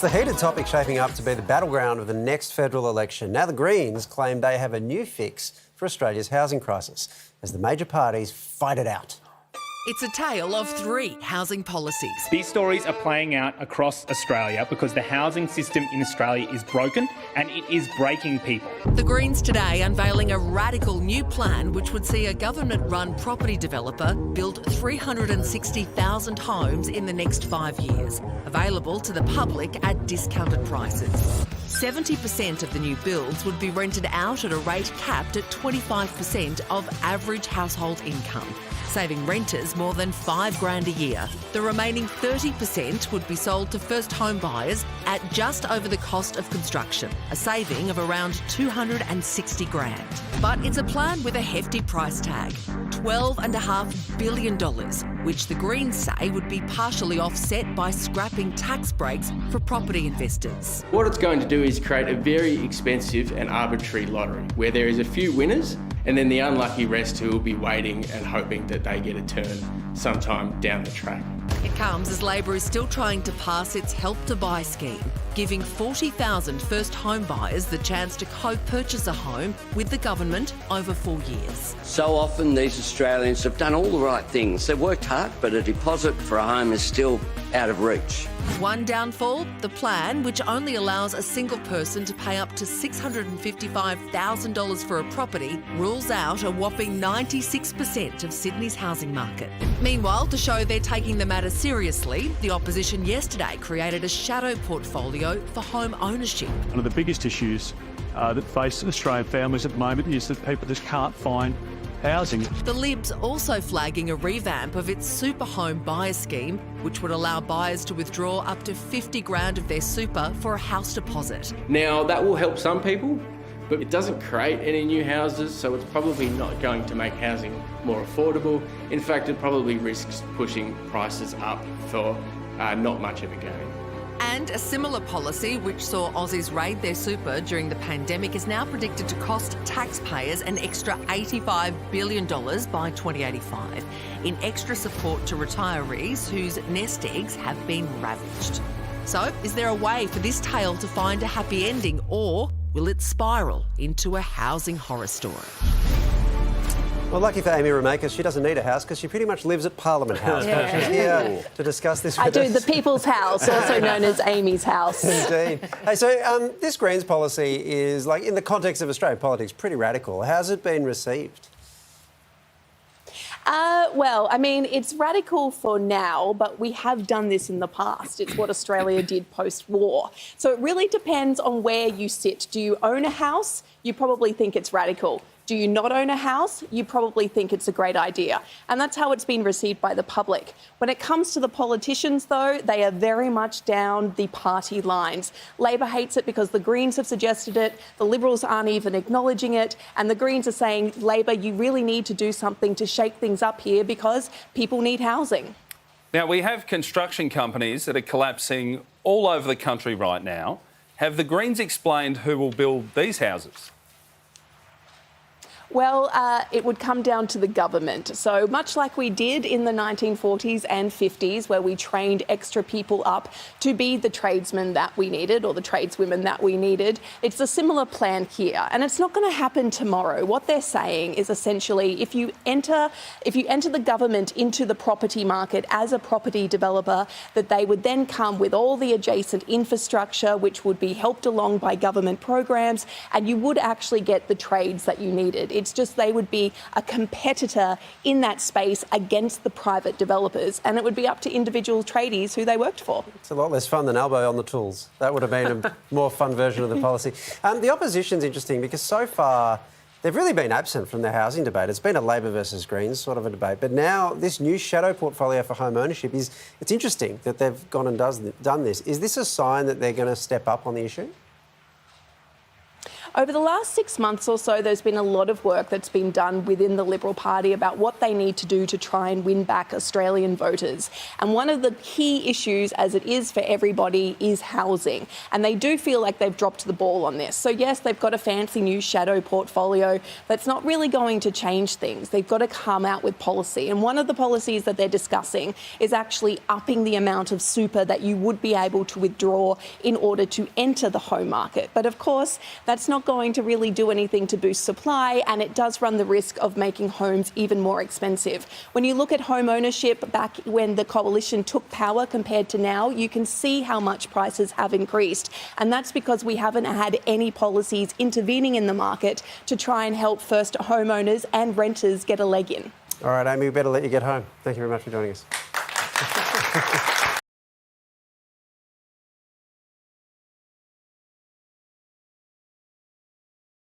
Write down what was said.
It's a heated topic shaping up to be the battleground of the next federal election. Now the Greens claim they have a new fix for Australia's housing crisis as the major parties fight it out. It's a tale of three housing policies. These stories are playing out across Australia because the housing system in Australia is broken and it is breaking people. The Greens today unveiling a radical new plan which would see a government-run property developer build 360,000 homes in the next 5 years, available to the public at discounted prices. 70% of the new builds would be rented out at a rate capped at 25% of average household income, saving renters more than $5,000 a year. The remaining 30% would be sold to first home buyers at just over the cost of construction, a saving of around $260,000. But it's a plan with a hefty price tag, $12.5 billion, which the Greens say would be partially offset by scrapping tax breaks for property investors. What it's going to do is create a very expensive and arbitrary lottery where there is a few winners and then the unlucky rest who will be waiting and hoping that they get a turn sometime down the track. It comes as Labor is still trying to pass its Help to Buy scheme, giving 40,000 first home buyers the chance to co-purchase a home with the government over 4 years. So often these Australians have done all the right things. They've worked hard, but a deposit for a home is still out of reach. One downfall, the plan, which only allows a single person to pay up to $655,000 for a property, rules out a whopping 96% of Sydney's housing market. Meanwhile, to show they're taking the matter seriously, the opposition yesterday created a shadow portfolio for home ownership. One of the biggest issues that face Australian families at the moment is that people just can't find housing. The Libs also flagging a revamp of its super home buyer scheme, which would allow buyers to withdraw up to $50,000 of their super for a house deposit. Now that will help some people, but it doesn't create any new houses, so it's probably not going to make housing more affordable. In fact, it probably risks pushing prices up for not much of a gain. And a similar policy, which saw Aussies raid their super during the pandemic, is now predicted to cost taxpayers an extra $85 billion by 2085 in extra support to retirees whose nest eggs have been ravaged. So, is there a way for this tale to find a happy ending, or will it spiral into a housing horror story? Well, lucky for Amy Ramakis, she doesn't need a house because she pretty much lives at Parliament House. Yeah. She's here to discuss this with I do, us. the People's House, also known as Amy's house. Indeed. Hey, so this Greens policy is, like, in the context of Australian politics, pretty radical. How's it been received? Well, I mean, it's radical for now, but we have done this in the past. It's what Australia did post-war. So it really depends on where you sit. Do you own a house? You probably think it's radical. Do you not own a house? You probably think it's a great idea. And that's how it's been received by the public. When it comes to the politicians, though, they are very much down the party lines. Labor hates it because the Greens have suggested it, the Liberals aren't even acknowledging it, and the Greens are saying, Labor, you really need to do something to shake things up here because people need housing. Now, we have construction companies that are collapsing all over the country right now. Have the Greens explained who will build these houses? Well, it would come down to the government. So much like we did in the 1940s and 50s, where we trained extra people up to be the tradesmen that we needed or the tradeswomen that we needed, it's a similar plan here. And it's not going to happen tomorrow. What they're saying is essentially if you enter the government into the property market as a property developer, that they would then come with all the adjacent infrastructure, which would be helped along by government programs, and you would actually get the trades that you needed. It's just they would be a competitor in that space against the private developers, and it would be up to individual tradies who they worked for. It's a lot less fun than elbow on the tools. That would have been a more fun version of the policy. The opposition's interesting because so far they've really been absent from the housing debate. It's been a Labor versus Greens sort of a debate, but now this new shadow portfolio for home ownership it's interesting that they've gone and done this. Is this a sign that they're going to step up on the issue? over the last 6 months or so, there's been a lot of work that's been done within the Liberal Party about what they need to do to try and win back Australian voters. And one of the key issues, as it is for everybody, is housing. And they do feel like they've dropped the ball on this. So yes, they've got a fancy new shadow portfolio that's not really going to change things. They've got to come out with policy. And one of the policies that they're discussing is actually upping the amount of super that you would be able to withdraw in order to enter the home market. But of course, that's not going to really do anything to boost supply, and it does run the risk of making homes even more expensive. When you look at home ownership back when the coalition took power compared to now, you can see how much prices have increased. And that's because we haven't had any policies intervening in the market to try and help first homeowners and renters get a leg in. All right, Amy, we better let you get home. Thank you very much for joining us.